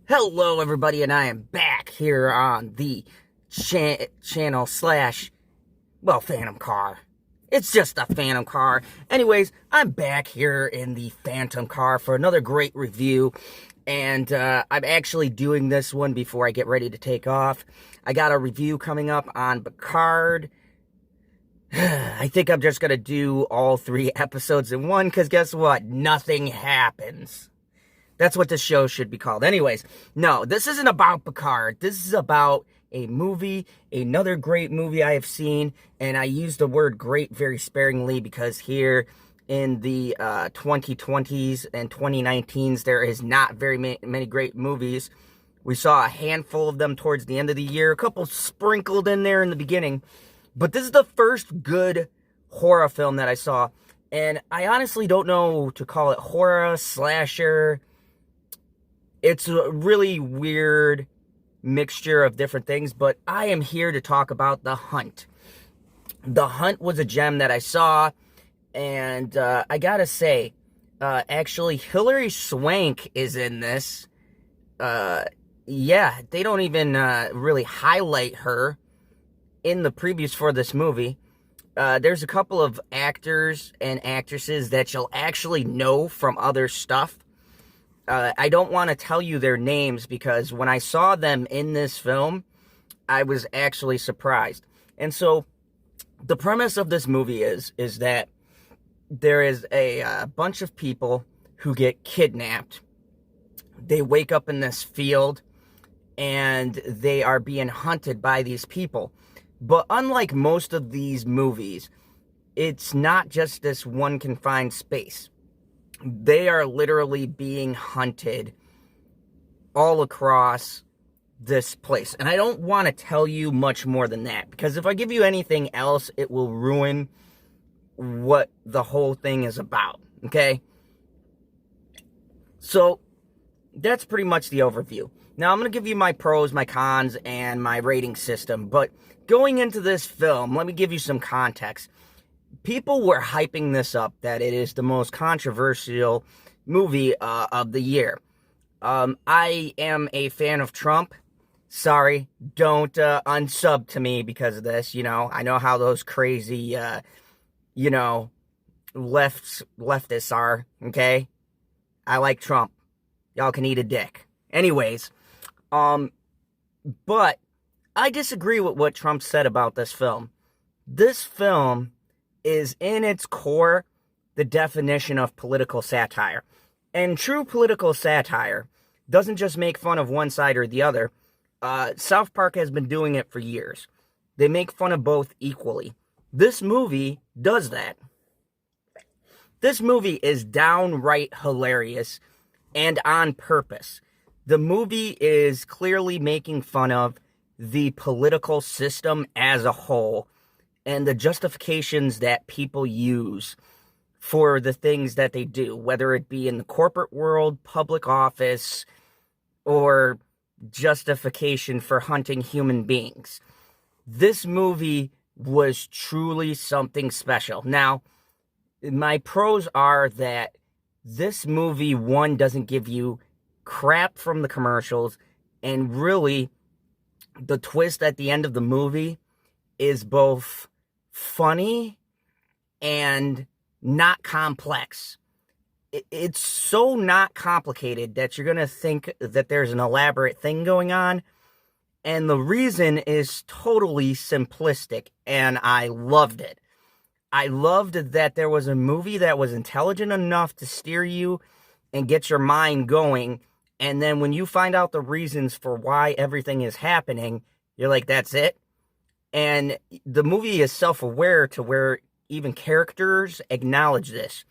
Hello, everybody, and I am back here on the channel slash, well, Phantom Car. It's just a Phantom Car. Anyways, I'm back here in the Phantom Car for another great review, and I'm actually doing this one before I get ready to take off. I got a review coming up on Picard. I think I'm just going to do all 3 episodes in one, because guess what? Nothing happens. That's what this show should be called. Anyways, no, this isn't about Picard. This is about a movie, another great movie I have seen, and I use the word great very sparingly because here in the 2020s and 2019s, there is not very many great movies. We saw a handful of them towards the end of the year, a couple sprinkled in there in the beginning, but this is the first good horror film that I saw, and I honestly don't know to call it horror, slasher. It's a really weird mixture of different things, but I am here to talk about The Hunt. The Hunt was a gem that I saw, and I gotta say, actually, Hilary Swank is in this. Yeah, they don't even really highlight her in the previews for this movie. There's a couple of actors and actresses that you'll actually know from other stuff. I don't want to tell you their names because when I saw them in this film, I was actually surprised. And so the premise of this movie is that there is a bunch of people who get kidnapped. They wake up in this field and they are being hunted by these people. But unlike most of these movies, it's not just this one confined space. They are literally being hunted all across this place. And I don't want to tell you much more than that, because if I give you anything else, it will ruin what the whole thing is about, okay? So, that's pretty much the overview. Now, I'm going to give you my pros, my cons, and my rating system. But going into this film, let me give you some context. People were hyping this up, that it is the most controversial movie of the year. I am a fan of Trump. Sorry, don't unsub to me because of this. You know, I know how those crazy, leftists are, okay? I like Trump. Y'all can eat a dick. Anyways, but I disagree with what Trump said about this film. This film is in its core the definition of political satire. And true political satire doesn't just make fun of one side or the other. South Park has been doing it for years. They make fun of both equally. This movie does that. This movie is downright hilarious and on purpose. The movie is clearly making fun of the political system as a whole and the justifications that people use for the things that they do, whether it be in the corporate world, public office, or justification for hunting human beings. This movie was truly something special. Now, my pros are that this movie, one, doesn't give you crap from the commercials, and really, the twist at the end of the movie is both funny and not complex. It's so not complicated that you're going to think that there's an elaborate thing going on, and the reason is totally simplistic, and I loved it. I loved that there was a movie that was intelligent enough to steer you and get your mind going, and then when you find out the reasons for why everything is happening, you're like, that's it. And the movie is self-aware to where even characters acknowledge this.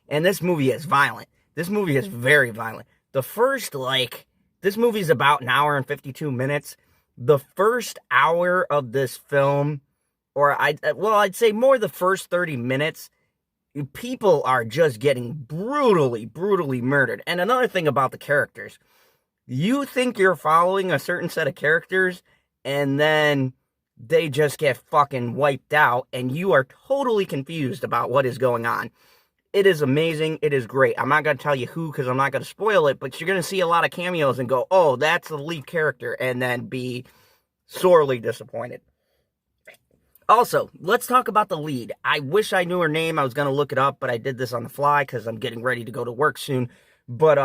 And this movie is violent. This movie is very violent. This movie is about an hour and 52 minutes. The first hour of this film, I'd say more the first 30 minutes, people are just getting brutally murdered. And another thing about the characters, you think you're following a certain set of characters, and then they just get fucking wiped out, and you are totally confused about what is going on. It is amazing. It is great. I'm not going to tell you who because I'm not going to spoil it, but you're going to see a lot of cameos and go, oh, that's the lead character, and then be sorely disappointed. Also, let's talk about the lead. I wish I knew her name. I was going to look it up, but I did this on the fly because I'm getting ready to go to work soon. But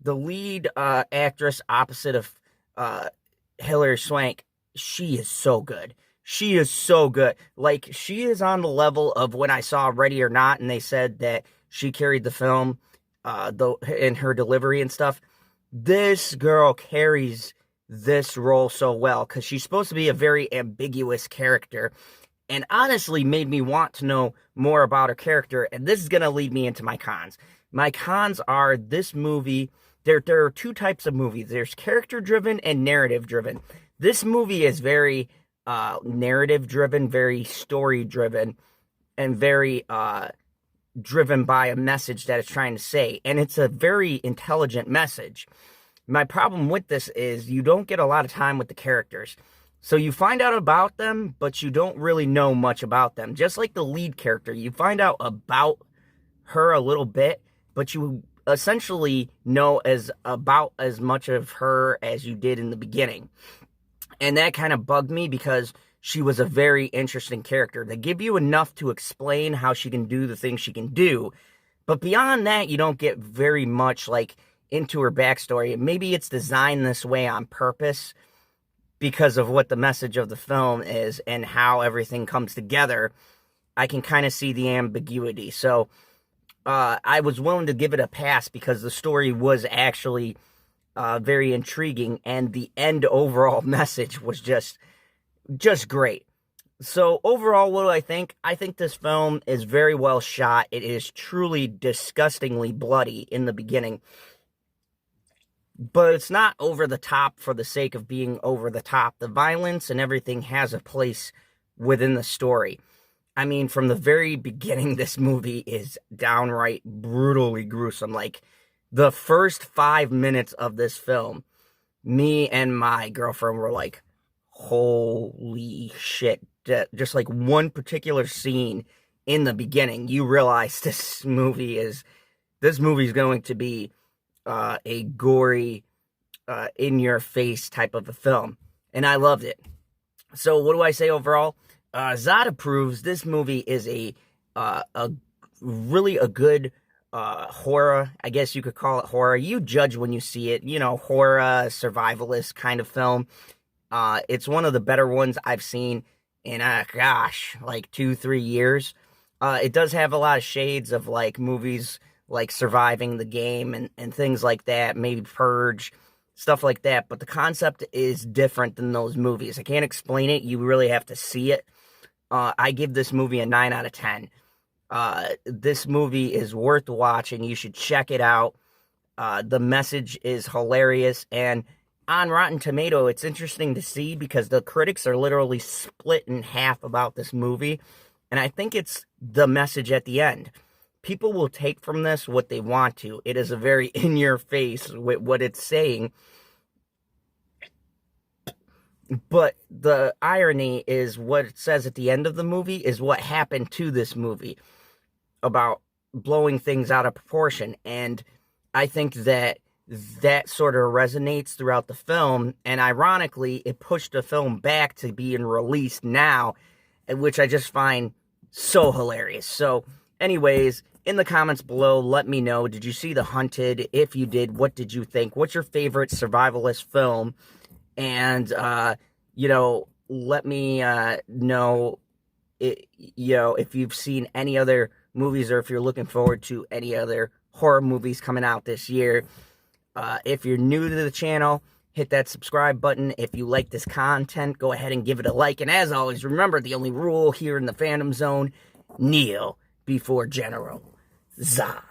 the lead actress opposite of Hilary Swank, she is so good. She is so good. Like, she is on the level of when I saw Ready or Not, and they said that she carried the film in her delivery and stuff. This girl carries this role so well because she's supposed to be a very ambiguous character, and honestly made me want to know more about her character. And this is going to lead me into my cons. My cons are this movie. There are two types of movies. There's character-driven and narrative-driven. This movie is very narrative-driven, very story-driven, and very driven by a message that it's trying to say. And it's a very intelligent message. My problem with this is you don't get a lot of time with the characters. So you find out about them, but you don't really know much about them. Just like the lead character, you find out about her a little bit, but you essentially know about as much of her as you did in the beginning. And that kind of bugged me because she was a very interesting character. They give you enough to explain how she can do the things she can do, but beyond that, you don't get very much like into her backstory. Maybe it's designed this way on purpose because of what the message of the film is and how everything comes together. I can kind of see the ambiguity. So I was willing to give it a pass because the story was actually very intriguing, and the end overall message was just great. So overall, what do I think? I think this film is very well shot. It is truly disgustingly bloody in the beginning, but it's not over the top for the sake of being over the top. The violence and everything has a place within the story. I mean, from the very beginning, this movie is downright brutally gruesome. Like, the first 5 minutes of this film, me and my girlfriend were like, holy shit. Just like one particular scene in the beginning, you realize this movie is going to be a gory, in-your-face type of a film. And I loved it. So what do I say overall? Zod approves. This movie is a really a good horror. I guess you could call it horror. You judge when you see it. You know, horror, survivalist kind of film. It's one of the better ones I've seen in, gosh, like 2-3 years. It does have a lot of shades of like movies like Surviving the Game and things like that, maybe Purge, stuff like that. But the concept is different than those movies. I can't explain it. You really have to see it. I give this movie a 9 out of 10. This movie is worth watching. You should check it out. The message is hilarious. And on Rotten Tomato, it's interesting to see because the critics are literally split in half about this movie. And I think it's the message at the end. People will take from this what they want to. It is a very in-your-face with what it's saying. But the irony is what it says at the end of the movie is what happened to this movie about blowing things out of proportion. And I think that sort of resonates throughout the film. And ironically, it pushed the film back to being released now, which I just find so hilarious. So anyways, in the comments below, let me know, did you see The Hunted? If you did, what did you think? What's your favorite survivalist film? And, you know, let me know, if you've seen any other movies or if you're looking forward to any other horror movies coming out this year. If you're new to the channel, hit that subscribe button. If you like this content, go ahead and give it a like. And as always, remember the only rule here in the Fandom Zone, kneel before General Zod.